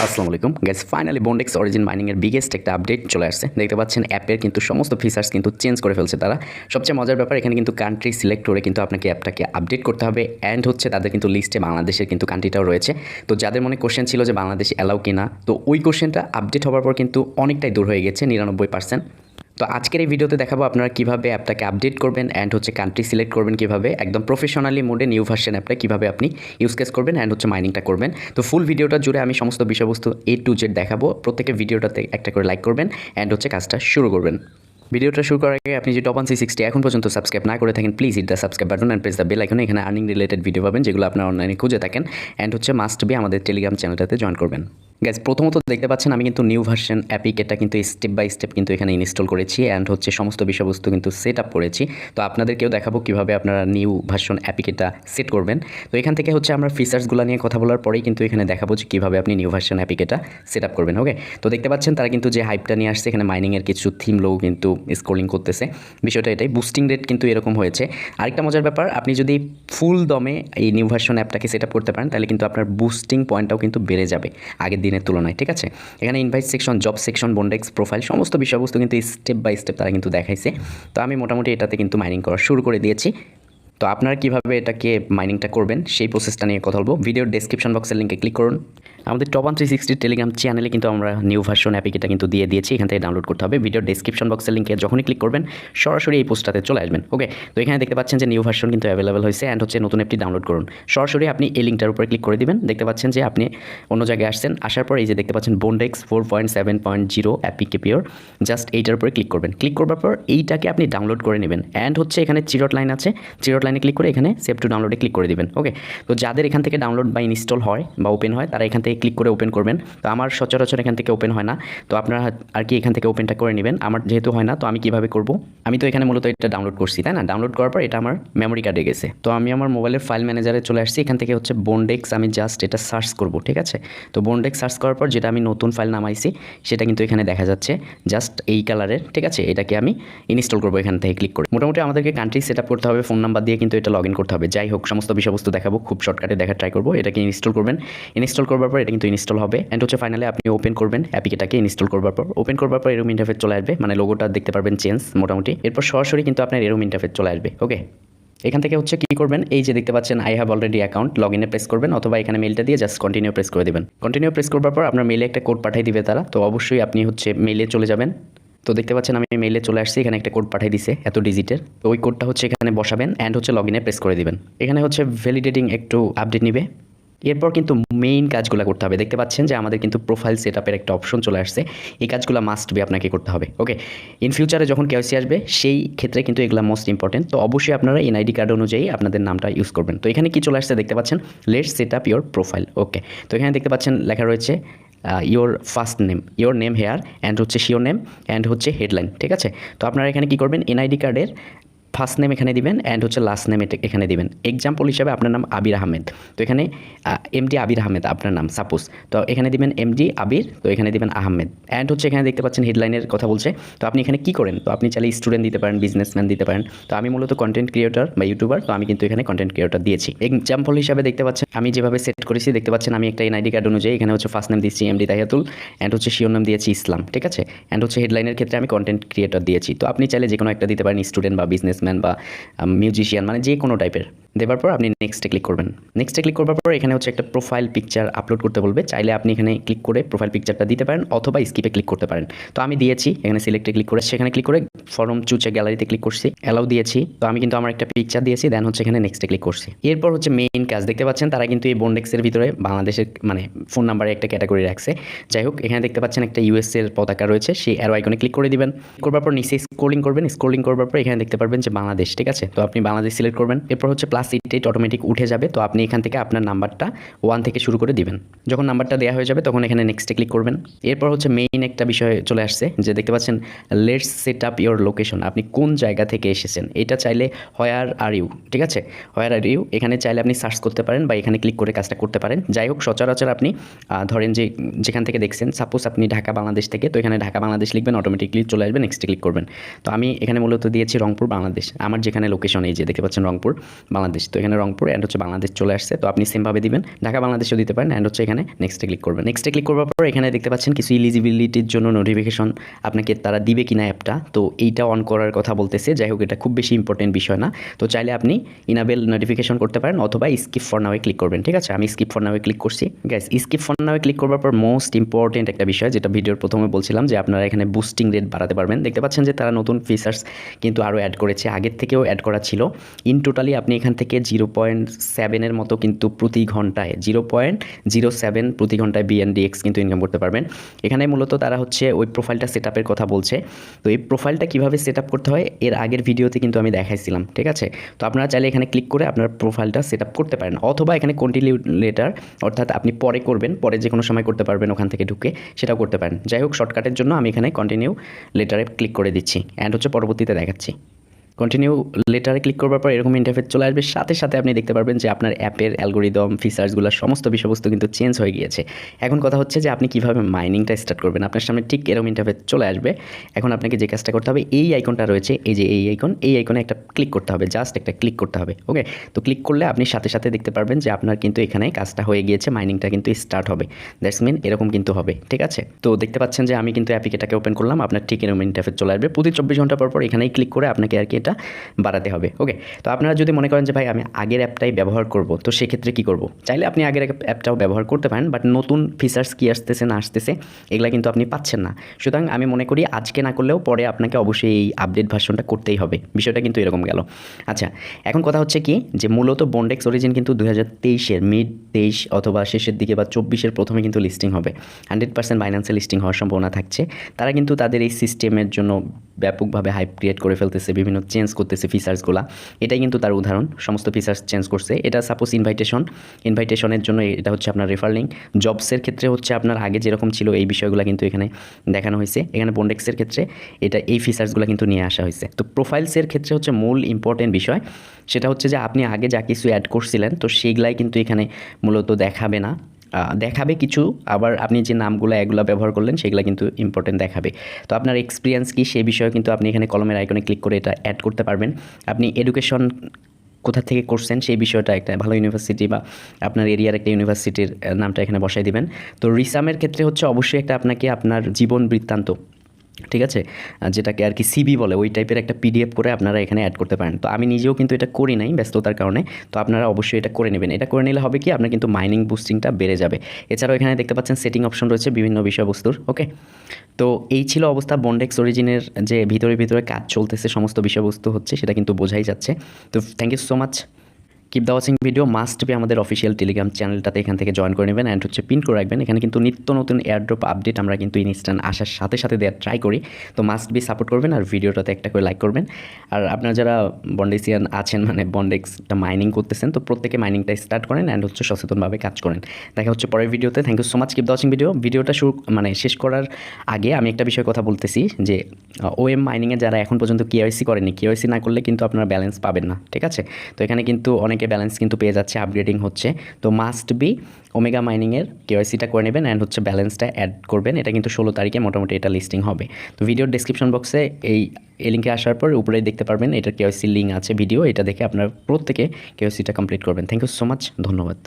আসসালামু আলাইকুম guys, finally বন্ডেক্স origin mining এর বিগেস্ট একটা আপডেট চলে আসছে। দেখতে পাচ্ছেন অ্যাপের কিন্তু সমস্ত ফিচার্স কিন্তু চেঞ্জ করে ফেলছে তারা। সবচেয়ে মজার ব্যাপার, এখানে কিন্তু কান্ট্রি সিলেক্ট করে কিন্তু আপনাকে অ্যাপটাকে আপডেট করতে হবে। অ্যান্ড হচ্ছে তাদের কিন্তু লিস্টে বাংলাদেশের কিন্তু কান্ট্রিটাও রয়েছে। তো যাদের মনে কোশ্চেন ছিল যে বাংলাদেশ অ্যালাউ কিনা, তো ওই কোশ্চেনটা আপডেট হওয়ার পর কিন্তু অনেকটাই দূর হয়ে গেছে, 99%। তো আজকের এই ভিডিওতে দেখাবো আপনারা কীভাবে অ্যাপটাকে আপডেট করবেন অ্যান্ড হচ্ছে কান্ট্রি সিলেক্ট করবেন কীভাবে, একদম প্রফেশনালি মোডে নিউ ভার্সন অ্যাপটা কীভাবে আপনি ইউজ কেস করবেন অ্যান্ড হচ্ছে মাইনিংটা করবেন। তো ফুল ভিডিওটা জুড়ে আমি সমস্ত বিষয়বস্তু A to Z দেখাবো। প্রত্যেকের ভিডিওটাতে একটা করে লাইক করবেন অ্যান্ড হচ্ছে কাজটা শুরু করবেন। ভিডিওটা শুরু করার আগে আপনি যে টপ 360 এখন পর্যন্ত সাবস্ক্রাইব না করে থাকেন, please hit the subscribe button and press the bell icon. এখানে আর্নিং রিলেটেড ভিডিও পাবেন যেগুলো আপনারা অনলাইনে খুঁজে থাকেন। অ্যান্ড হচ্ছে মাস্ট বি আমাদের টেলিগ্রাম চ্যানেলটাতে জয়েন করবেন। গাইজ, প্রথমত দেখতে পাচ্ছেন আমি কিন্তু নিউ ভার্সন অ্যাপিকেটা কিন্তু স্টেপ বাই স্টেপ কিন্তু এখানে ইনস্টল করেছি অ্যান্ড হচ্ছে সমস্ত বিষয়বস্তু কিন্তু সেট আপ করেছি। তো আপনাদেরকেও দেখাবো কীভাবে আপনারা নিউ ভার্সন অ্যাপিকেটা সেট করবেন। তো এখান থেকে হচ্ছে আমরা ফিচার্সগুলো নিয়ে কথা বলার পরেই কিন্তু এখানে দেখাবো যে কীভাবে আপনি নিউ ভার্সন অ্যাপিকেটা সেট আপ করবেন। ওকে, তো দেখতে পাচ্ছেন তারা কিন্তু যে হাইপটা নিয়ে আসছে, এখানে মাইনিংয়ের কিছু থিম লোক কিন্তু স্ক্রলিং করতেছে। বিষয়টা এটাই, বুস্টিং রেট কিন্তু এরকম হয়েছে। আরেকটা মজার ব্যাপার, আপনি যদি ফুল দমে এই নিউ ভার্সন অ্যাপটাকে সেট আপ করতে পারেন তাহলে কিন্তু আপনার বুস্টিং পয়েন্টটাও কিন্তু বেড়ে যাবে আগের দিনের তুলনায়। ঠিক আছে, এখানে ইনভাইট সেকশন, জব সেকশন, বন্ডেক্স প্রোফাইল সমস্ত বিষয়বস্তু কিন্তু স্টেপ বাই স্টেপ তারা কিন্তু দেখাইছে। তো আমি মোটামুটি এটাতে কিন্তু মাইনিং করা শুরু করে দিয়েছি। তো আপনারা কীভাবে এটাকে মাইনিংটা করবেন সেই প্রসেসটা নিয়ে কথা বলবো। ভিডিওর ডেসক্রিপশন বক্সের লিঙ্কে ক্লিক করুন। আমাদের টপ 360 টেলিগ্রাম চ্যানেলে কিন্তু আমরা নিউ ভার্সন অ্যাপিকেটা কিন্তু দিয়ে দিয়েছি, এখান থেকে ডাউনলোড করতে হবে। ভিডিওর ডেসক্রিপশন বক্সের লিঙ্কে যখনই ক্লিক করবেন সরাসরি এই পোস্টটাতে চলে আসবেন। ওকে, তো এখানে দেখতে পাচ্ছেন যে নিউ ভার্সন কিন্তু অ্যাভেলেবেল হয়েছে অ্যান্ড হচ্ছে নতুন অ্যাপটি ডাউনলোড করুন। সরাসরি আপনি এই লিঙ্কটার উপরে ক্লিক করে দিবেন। দেখতে পাচ্ছেন যে আপনি অন্য জায়গায় আসছেন, আসার পর এই যে দেখতে পাচ্ছেন বন্ডেক্স 4.7.0 অ্যাপিকে পিওর, জাস্ট এইটার উপরে ক্লিক করবেন। ক্লিক করবার পর এইটাকে আপনি ডাউনলোড করে নেবেন অ্যান্ড হচ্ছে এখানে চিরট লাইন আছে, চিরট লাইনে ক্লিক করে এখানে সেভ টু ডাউনলোডে ক্লিক করে দিবেন। ওকে, তো যাদের এখান থেকে ডাউনলোড বা ইনস্টল হয় বা ওপেন হয় তারা এখান থেকে ক্লিক করে ওপেন করবেন। তো আমার সচরাচর এখান থেকে ওপেন হয় না, তো আপনারা আর কি এখান থেকে ওপেনটা করে নেবেন। আমার যেহেতু হয় না, তো আমি কীভাবে করব, আমি তো এখানে মূলত এটা ডাউনলোড করছি, তাই না? ডাউনলোড করার পর এটা আমার মেমোরি কার্ডে গেছে। তো আমি আমার মোবাইলের ফাইল ম্যানেজারে চলে আসছি, এখান থেকে হচ্ছে বন্ডেক্স আমি জাস্ট এটা সার্চ করব। ঠিক আছে, তো বন্ডেক্স সার্চ করার পর যেটা আমি নতুন ফাইল নামাইছি সেটা কিন্তু এখানে দেখা যাচ্ছে জাস্ট এই কালারের। ঠিক আছে, এটাকে আমি ইনস্টল করবো এখান থেকে ক্লিক করে। মোটামুটি আমাদেরকে কান্ট্রি সেট আপ করতে হবে, ফোন নাম্বার দিয়ে কিন্তু এটা লগ ইন করতে হবে। যাই হোক, সমস্ত বিষয়বস্তু দেখাবো, খুব শর্টকাটে দেখা ট্রাই করবো। এটাকে ইনস্টল করবেন, ইনস্টল করবার পর এটা কিন্তু ইনস্টল হবে অ্যান্ড হচ্ছে ফাইনালি আপনি ওপেন করবেন অ্যাপিকেটাকে। ইনস্টল করবার পর ওপেন করবার পর এরকম ইন্টারফেস চলে আসবে, মানে লোগোটা দেখতে পারবেন চেঞ্জ মোটামুটি। এরপর সরাসরি কিন্তু আপনার এরকম ইন্টারফেস চলে আসবে। ওকে, এখান থেকে হচ্ছে কী করবেন, এই যে দেখতে পাচ্ছেন I have already account, log ইনে প্রেস করবেন অথবা এখানে মেলটা দিয়ে জাস্ট কন্টিনিউ প্রেস করে দেবেন। কন্টিনিউ প্রেস করবার পর আপনার মেলে একটা কোড পাঠিয়ে দিবে তারা, তো অবশ্যই আপনি হচ্ছে মেলে চলে যাবেন। তো দেখতে পাচ্ছেন আমি মেইলে চলে আসছি, এখানে একটা কোড পাঠিয়ে দিছে এত ডিজিটের, তো ওই কোডটা হচ্ছে এখানে বসাবেন অ্যান্ড হচ্ছে লগ ইনে প্রেস করে দিবেন। এখানে হচ্ছে ভ্যালিডেটিং একটু আপডেট নিবে। এরপর কিন্তু মেইন কাজগুলো করতে হবে। দেখতে পাচ্ছেন যে আমাদের কিন্তু প্রোফাইল সেটআপের একটা অপশন চলে আসছে, এই কাজগুলো মাস্ট বি আপনাকে করতে হবে। ওকে, ইন ফিউচারে যখন কেওয়াইসি আসবে সেই ক্ষেত্রে কিন্তু এগুলো মোস্ট ইম্পর্টেন্ট। তো অবশ্যই আপনারা এনআইডি কার্ড অনুযায়ী আপনাদের নামটা ইউজ করবেন। তো এখানে কি চলে আসছে দেখতে পাচ্ছেন, let's set up your profile. Okay, তো এখানে দেখতে পাচ্ছেন লেখা রয়েছে your first name, your name here and হচ্ছে শিওর নেম অ্যান্ড হচ্ছে হেডলাইন। ঠিক আছে, তো আপনারা এখানে কি করবেন, এনআইডি কার্ডের ফার্স্ট নেম এখানে দিবেন অ্যান্ড হচ্ছে লাস্ট নেম এখানে দিবেন। এক্সাম্পল হিসাবে আপনার নাম আবির আহমেদ, তো এখানে এমডি আবির আহমেদ আপনার নাম সাপোজ, তো এখানে দিবেন এমডি আবির, তো এখানে দিবেন আহমেদ অ্যান্ড হচ্ছে এখানে দেখতে পাচ্ছেন হেডলাইনের কথা বলছে। তো আপনি এখানে কি করেন, তো আপনি চাইলে স্টুডেন্ট দিতে পারেন, বিজনেসম্যান দিতে পারেন। তো আমি মূলত কন্টেন্ট ক্রিয়েটর বা ইউটিউবার, তো আমি কিন্তু এখানে কন্টেন্ট ক্রিয়েটর দিয়েছি। এক্সাম্পল হিসাবে দেখতে পাচ্ছেন আমি যেভাবে সেট করেছি, দেখতে পাচ্ছেন আমি একটা এনআইডি কার্ড অনুযায়ী এখানে হচ্ছে ফার্স্ট নেম দিয়েছি এমডি তাহিয়াতুল অ্যান্ড হচ্ছে শিওর নাম দিয়েছি ইসলাম। ঠিক আছে, অ্যান্ড হচ্ছে হেডলাইনের ক্ষেত্রে আমি কন্টেন্ট ক্রিয়েটর দিয়েছি। তো আপনি চাইলে যে কোনো একটা দিতে পারেন, স্টুডেন্ট বা বিজনেসম্যান বা মিউজিশিয়ান, মানে যে কোনো টাইপের দেওয়ার পর আপনি নেক্সটে ক্লিক করবেন। নেক্সটে ক্লিক করবার পর এখানে হচ্ছে একটা প্রোফাইল পিকচার আপলোড করতে বলবে, চাইলে আপনি এখানে ক্লিক করে প্রোফাইল পিকচারটা দিতে পারেন অথবা স্কিপে ক্লিক করতে পারেন। তো আমি দিয়েছি, এখানে সিলেক্টে ক্লিক করে সেখানে ক্লিক করে ফরম চুজে গ্যালারিতে ক্লিক করছি, অ্যালাউ দিয়েছি। তো আমি কিন্তু আমার একটা পিকচার দিয়েছি, দেন হচ্ছে এখানে নেক্সটে ক্লিক করছি। এরপর হচ্ছে মেইন কাজ, দেখতে পাচ্ছেন তারা কিন্তু এই বন্ডেক্সের ভিতরে বাংলাদেশের মানে ফোন নাম্বারে একটা ক্যাটাগরি রাখছে। যাই হোক, এখানে দেখতে পাচ্ছেন একটা ইউএস এর পতাকা রয়েছে, সেই অ্যারো আইকনে ক্লিক করে দিবেন। করবার পর নিচে স্ক্রলিং করবেন, স্ক্রলিং করবার পর এখানে দেখতে পারবেন যে বাংলাদেশ। ঠিক আছে, তো আপনি বাংলাদেশ সিলেক্ট করবেন। এরপর হচ্ছে +88 অটোমেটিক উঠে যাবে, তো আপনি এখান থেকে আপনার নাম্বারটা 1 থেকে শুরু করে দিবেন। যখন নাম্বারটা দেওয়া হয়ে যাবে তখন এখানে নেক্সটে ক্লিক করবেন। এরপর হচ্ছে মেইন একটা বিষয় চলে আসছে, যে দেখতে পাচ্ছেন let's set up your location, আপনি কোন জায়গা থেকে এসেছেন। এটা চাইলে হোয়ার আর ইউ, ঠিক আছে, হোয়ার আর ইউ এখানে চাইলে আপনি সার্চ করতে পারেন বা এখানে ক্লিক করে কাজটা করতে পারেন। যাই হোক, সচরাচর আপনি ধরেন যে যেখান থেকে দেখছেন, সাপোজ আপনি ঢাকা বাংলাদেশ থেকে, তো এখানে ঢাকা বাংলাদেশ লিখবেন, অটোমেটিকলি চলে আসবে, নেক্সটে ক্লিক করবেন। তো আমি এখানে মূলত দিয়েছি রংপুর বাংলাদেশ, আমার যেখানে লোকেশন এই যে দেখতে পাচ্ছেন রংপুর বাংলাদেশ। বাংলাদেশ, তো এখানে রংপুর অ্যান্ড হচ্ছে বাংলাদেশ চলে আসছে। তো আপনি সেমভাবে দিবেন, ঢাকা বাংলাদেশেও দিতে পারেন। অ্যান্ড হচ্ছে এখানে নেক্সটে ক্লিক করবেন। নেক্সটে ক্লিক করবার পর এখানে দেখতে পাচ্ছেন কিছু ইলিজিবিলিটির জন্য নোটিফিকেশন আপনাকে তারা দিবে কিনা অ্যাপটা, তো এইটা অন করার কথা বলতেছে। যাই হোক, এটা খুব বেশি ইম্পর্টেন্ট বিষয় না। তো চাইলে আপনি ইনাবেল নোটিফিকেশন করতে পারেন অথবা স্কিপ ফর নাওয়ে ক্লিক করবেন। ঠিক আছে, আমি স্কিপ ফর নাওয়ে ক্লিক করছি। গাইস, স্কিপ ফর নাওয়ে ক্লিক করবার পর মোস্ট ইম্পর্টেন্ট একটা বিষয়, যেটা ভিডিওর প্রথমে বলছিলাম, যে আপনারা এখানে বুস্টিং রেট বাড়াতে পারবেন। দেখতে পাচ্ছেন যে তারা নতুন ফিচার্স কিন্তু আরও অ্যাড করেছে, আগের থেকেও অ্যাড করা ছিল। ইন টোটালি আপনি এখান থেকে 0.7 মতো কিন্তু প্রতি ঘন্টায় 0.07 প্রতি ঘন্টায় বিএনডিএক্স কিন্তু ইনকাম করতে পারবেন। এখানে মূলত তারা হচ্ছে ওই প্রোফাইলটা সেট আপের কথা বলছে। তো এই প্রোফাইলটা কীভাবে সেট আপ করতে হয় এর আগের ভিডিওতে কিন্তু আমি দেখাইছিলাম। ঠিক আছে, তো আপনারা চাইলে এখানে ক্লিক করে আপনার প্রোফাইলটা সেট আপ করতে পারেন, অথবা এখানে কন্টিনিউ লেটার, অর্থাৎ আপনি পরে করবেন, পরে যে কোনো সময় করতে পারবেন ওখান থেকে ঢুকে, সেটাও করতে পারেন। যাই হোক, শর্টকাটের জন্য আমি এখানে কন্টিনিউ লেটারে ক্লিক করে দিচ্ছি অ্যান্ড হচ্ছে পরবর্তীতে দেখাচ্ছি। কন্টিনিউ লেটারে ক্লিক করবার পর এরকম ইন্টারফেস চলে আসবে। সাথে সাথে আপনি দেখতে পারবেন যে আপনার অ্যাপের অ্যালগোরিদম, ফিচার্সগুলো সমস্ত বিষয়বস্তু কিন্তু চেঞ্জ হয়ে গিয়েছে। এখন কথা হচ্ছে যে আপনি কীভাবে মাইনিংটা স্টার্ট করবেন। আপনার সামনে ঠিক এরকম ইন্টারফেস চলে আসবে। এখন আপনাকে যে কাজটা করতে হবে, এই আইকনটা রয়েছে, এই যে এই আইকনে একটা ক্লিক করতে হবে, জাস্ট একটা ক্লিক করতে হবে। ওকে, তো ক্লিক করলে আপনি সাথে সাথে দেখতে পারবেন যে আপনার কিন্তু এখানে কাজটা হয়ে গিয়েছে, মাইনিংটা কিন্তু স্টার্ট হবে। দ্যাটস মিন এরকম কিন্তু হবে। ঠিক আছে, তো দেখতে পাচ্ছেন যে আমি কিন্তু অ্যাপিকেটাকে ওপেন করলাম, আপনার ঠিক এরকম ইন্টারফেস চলে আসবে। প্রতি 24 ঘন্টা পর এখানেই ক্লিক করে আপনাকে আর কি এটা বাড়াতে হবে। ওকে, তো আপনারা যদি মনে করেন যে ভাই আমি আগের অ্যাপটাই ব্যবহার করব, তো সেক্ষেত্রে কী করব? চাইলে আপনি আগের অ্যাপটাও ব্যবহার করতে পারেন, বাট নতুন ফিচার্স কী আসতেছে না আসতেছে এগুলা কিন্তু আপনি পাচ্ছেন না। সুতরাং আমি মনে করি আজকে না করলেও পরে আপনাকে অবশ্যই এই আপডেট ভার্সনটা করতেই হবে। বিষয়টা কিন্তু এরকম গেল। আচ্ছা, এখন কথা হচ্ছে কি, যে মূলত বন্ডেক্স অরিজিন কিন্তু 2023-এর মিড 23 অথবা শেষের দিকে বা 24-এর প্রথমে কিন্তু লিস্টিং হবে। 100% বাইন্যান্সে লিস্টিং হওয়ার সম্ভাবনা থাকছে। তারা কিন্তু তাদের এই সিস্টেমের জন্য ব্যাপকভাবে হাইপ ক্রিয়েট করে ফেলতেছে, বিভিন্ন চেঞ্জ করতেছে ফিচার্সগুলো। এটাই কিন্তু তার উদাহরণ, সমস্ত ফিচার্স চেঞ্জ করছে। এটা সাপোজ ইনভাইটেশনের জন্য এটা হচ্ছে আপনার রেফার লিঙ্ক। জবসের ক্ষেত্রে হচ্ছে আপনার আগে যেরকম ছিল এই বিষয়গুলো কিন্তু এখানে দেখানো হয়েছে। এখানে বন্ডেক্সের ক্ষেত্রে এটা এই ফিচার্সগুলো কিন্তু নিয়ে আসা হয়েছে। তো প্রোফাইলসের ক্ষেত্রে হচ্ছে মূল ইম্পর্টেন্ট বিষয়, সেটা হচ্ছে যে আপনি আগে যা কিছু অ্যাড করছিলেন, তো সেইগুলাই কিন্তু এখানে মূলত দেখাবে না, দেখাবে কিছু, আবার আপনি যে নামগুলো এগুলো ব্যবহার করলেন সেগুলো কিন্তু ইম্পর্টেন্ট দেখাবে। তো আপনার এক্সপিরিয়েন্স কি সেই বিষয়ে কিন্তু আপনি এখানে কলমের আইকনে ক্লিক করে এটা অ্যাড করতে পারবেন। আপনি এডুকেশন কোথা থেকে করছেন সেই বিষয়টা, একটা ভালো ইউনিভার্সিটি বা আপনার এরিয়ার একটা ইউনিভার্সিটির নামটা এখানে বসাই দিবেন। তো রিসামের ক্ষেত্রে হচ্ছে অবশ্যই একটা আপনাকে আপনার জীবন বৃত্তান্ত, ঠিক আছে, যেটাকে আর কি সিবি বলে, ওই টাইপের একটা পিডিএফ করে আপনারা এখানে অ্যাড করতে পারেন। তো আমি নিজেও কিন্তু এটা করি নাই ব্যস্ততার কারণে, তো আপনারা অবশ্যই এটা করে নেবেন। এটা করে নিলে হবে কি, আপনার কিন্তু মাইনিং বুস্টিংটা বেড়ে যাবে। এছাড়াও এখানে দেখতে পাচ্ছেন সেটিং অপশন রয়েছে বিভিন্ন বিষয়বস্তুর। ওকে, তো এই ছিল অবস্থা বন্ডেক্স অরিজিনের, যে ভিতরে ভিতরে কাজ চলতেছে, সমস্ত বিষয়বস্তু হচ্ছে, সেটা কিন্তু বোঝাই যাচ্ছে। তো thank you so much, keep the watching video. Must be আমাদের অফিসিয়াল টেলিগ্রাম চ্যানেলটাতে এখান থেকে জয়েন করে নেবেন অ্যান্ড হচ্ছে পিন করে রাখবেন। এখানে কিন্তু নিত্য নতুন এয়ারড্রপ আপডেট আমরা কিন্তু ইনস্ট্যান্ট আসার সাথে সাথে দেওয়ার ট্রাই করি। তো মাস্ট বি সাপোর্ট করবেন আর ভিডিওটাতে একটা করে লাইক করবেন। আর আপনারা যারা বন্ডেক্সিয়ান আছেন, মানে বন্ডেক্সটা মাইনিং করতেছেন, তো প্রত্যেকে মাইনিংটা স্টার্ট করেন অ্যান্ড হচ্ছে সচেতনভাবে কাজ করেন। দেখা হচ্ছে পরের ভিডিওতে। Thank you so much, keep the watching video. ভিডিওটা শেষ করার আগে আমি একটা বিষয় কথা বলতেছি, যে ওএম মাইনিংয়ে যারা এখন পর্যন্ত কেওয়াইসি করেনি, কেওয়াইসি না করলে কিন্তু আপনারা ব্যালেন্স পাবেন না। ঠিক আছে, তো এখানে কিন্তু অনেকে ব্যালেন্স কিন্তু পেয়ে যাচ্ছে, আপগ্রেডিং হচ্ছে। তো মাস্ট বি ওমেগা মাইনিংয়ের কেওয়াইসিটা করে নেবেন অ্যান্ড হচ্ছে ব্যালেন্সটা অ্যাড করবেন। এটা কিন্তু 16 তারিখে মোটামুটি এটা লিস্টিং হবে। তো ভিডিওর ডেসক্রিপশন বক্সে এই লিঙ্কে আসার পর উপরে দেখতে পারবেন এটার কেওয়াইসি লিঙ্ক আছে ভিডিও, এটা দেখে আপনারা প্রত্যেকে কেওয়াইসিটা কমপ্লিট করবেন। থ্যাংক ইউ সো মাচ, ধন্যবাদ।